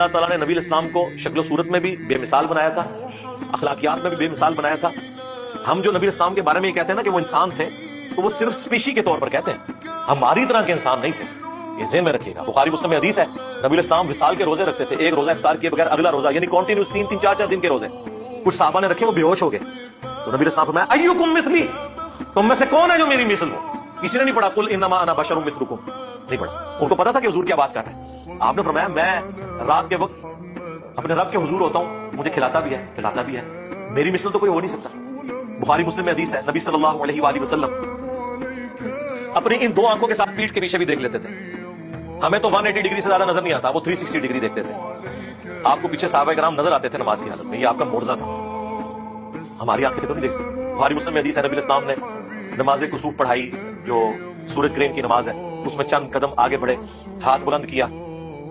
اللہ تعالیٰ نے نبی الاسلام کو شکل و صورت میں بھی بے مثال بنایا تھا، اخلاقیات میں بھی بے مثال بنایا تھا۔ ہم جو نبی الاسلام کے بارے میں یہ کہتے ہیں نا کہ وہ انسان تھے، تو وہ صرف اسپیشی کے طور پر کہتے ہیں، ہماری طرح کے انسان نہیں تھے۔ یہ ذہن میں رکھیے گا، بخاری مسلم میں حدیث ہے نبی الاسلام وصال کے روزے رکھتے تھے، ایک روزہ افطار کیے بغیر اگلا روزہ، یعنی کنٹینیوس 3-4 دن کے روزے۔ کچھ صحابہ نے رکھے، وہ بے ہوش ہو گئے، تو نبی الاسلام فرمایا ایکم مثلی، تم میں سے کون ہے جو میری مثل ہو؟ کسی نے نہیں پڑھا قل انما انا بشر مثلکم، نہیں پڑھا۔ ان کو پتا تھا کہ حضور کیا بات کر رہے ہیں۔ آپ نے فرمایا میں رات کے وقت اپنے رب کے حضور ہوتا ہوں، مجھے کھلاتا بھی ہے پلاتا بھی ہے، میری مثل تو کوئی ہو نہیں سکتا۔ بخاری مسلم میں حدیث ہے نبی صلی اللہ علیہ وآلہ وسلم اپنی ان دو آنکھوں کے ساتھ پیٹھ کے پیچھے بھی دیکھ لیتے تھے۔ ہمیں تو 180 ڈگری سے زیادہ نظر نہیں آتا، وہ 360 ڈگری دیکھتے تھے۔ آپ کو پیچھے صحابہ کرام نظر آتے تھے نماز کی حالت میں، یہ آپ کا معجزہ تھا، ہماری آنکھیں تو نہیں دیکھ سکتی۔ بخاری مسلم میں حدیث ہے نبی الاسلام نے نماز کسوف پڑھائی، جو سورج گرہن کی نماز ہے، اس میں چند قدم آگے بڑھے، ہاتھ بلند کیا،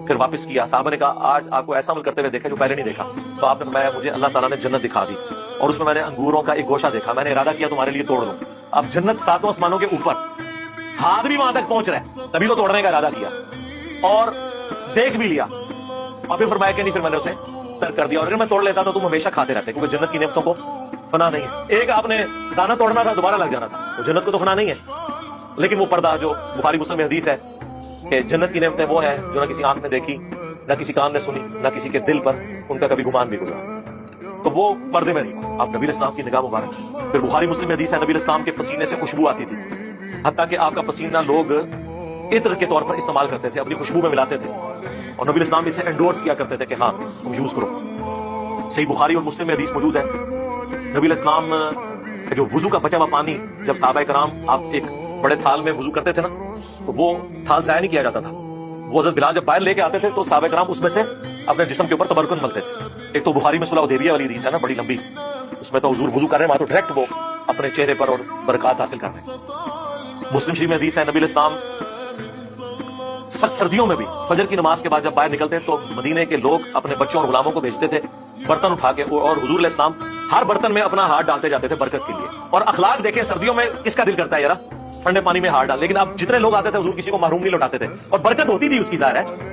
پھر واپس کیا۔ صحابہ نے کہا آج آپ کو ایسا عمل کرتے ہوئے دیکھا جو پہلے نہیں دیکھا۔ تو آپ نے فرمایا مجھے اللہ تعالیٰ نے جنت دکھا دی، اور اس میں نے انگوروں کا ایک گوشہ دیکھا، میں نے ارادہ کیا تمہارے لیے توڑ دوں۔ اب جنت 7 آسمانوں کے اوپر، ہاتھ بھی وہاں تک پہنچ رہا ہے، تبھی تو توڑنے کا ارادہ کیا اور دیکھ بھی لیا، اور پھر فرمایا کہ نہیں، پھر میں نے اسے ترک کر دیا، اور اگر میں توڑ لیتا تو تم ہمیشہ کھاتے رہتے، کیونکہ جنت کی نعمتوں کو فنا نہیں ہے۔ ایک آپ نے دانا توڑنا تھا، دوبارہ لگ جانا تھا، وہ جنت کو تو فنا نہیں ہے۔ لیکن وہ پردہ جو بخاری مسلم میں حدیث ہے کہ جنت کی نعمتیں وہ ہیں جو نہ کسی آنکھ نے دیکھی، نہ کسی کان نے سنی، نہ کسی کے دل پر ان کا کبھی گمان بھی گزرا، تو وہ پردے میں نہیں۔ آپ نبی الاسلام کی نگاہ مبارک۔ پھر بخاری مسلم میں حدیث ہے نبی الاسلام کے پسینے سے خوشبو آتی تھی، حتیٰ کہ آپ کا پسینہ لوگ عطر کے طور پر استعمال کرتے تھے، اپنی خوشبو میں ملاتے تھے، اور نبی الاسلام اسے انڈورس کیا کرتے تھے کہ ہاں تم یوز کرو۔ صحیح بخاری اور مسلم میں حدیث موجود ہے نبی الاسلام جو وضو کا بچا ہوا پانی، جب صحابہ کرام آپ ایک بڑے تھال میں وضو کرتے تھے نا، تو وہ تھال ضائع نہیں کیا جاتا تھا، وہ حضرت بلال جب باہر لے کے آتے تھے تو صحابہ کرام اس میں سے اپنے جسم کے اوپر تبرکن ملتے تھے۔ ایک تو بخاری میں صلح حدیبیہ والی حدیث ہے نا، بڑی لمبی، اس میں تو حضور وضو کر رہے ہیں، وہاں تو ڈائریکٹ وہ اپنے چہرے پر اور برکات حاصل کر رہے ہیں۔ مسلم شریف میں حدیث ہے نبی الاسلام سردیوں میں بھی فجر کی نماز کے بعد جب باہر نکلتے تو مدینے کے لوگ اپنے بچوں اور غلاموں کو بھیجتے تھے برتن اٹھا کے، اور حضور علیہ السلام ہر برتن میں اپنا ہاتھ ڈالتے جاتے تھے برکت کے لیے۔ اور اخلاق دیکھیں، سردیوں میں کس کا دل کرتا ہے ذرا ٹھنڈے پانی میں ہاتھ ڈال، لیکن اب جتنے لوگ آتے تھے حضور کسی کو محروم نہیں لوٹاتے تھے، اور برکت ہوتی تھی اس کی ظاہر ہے۔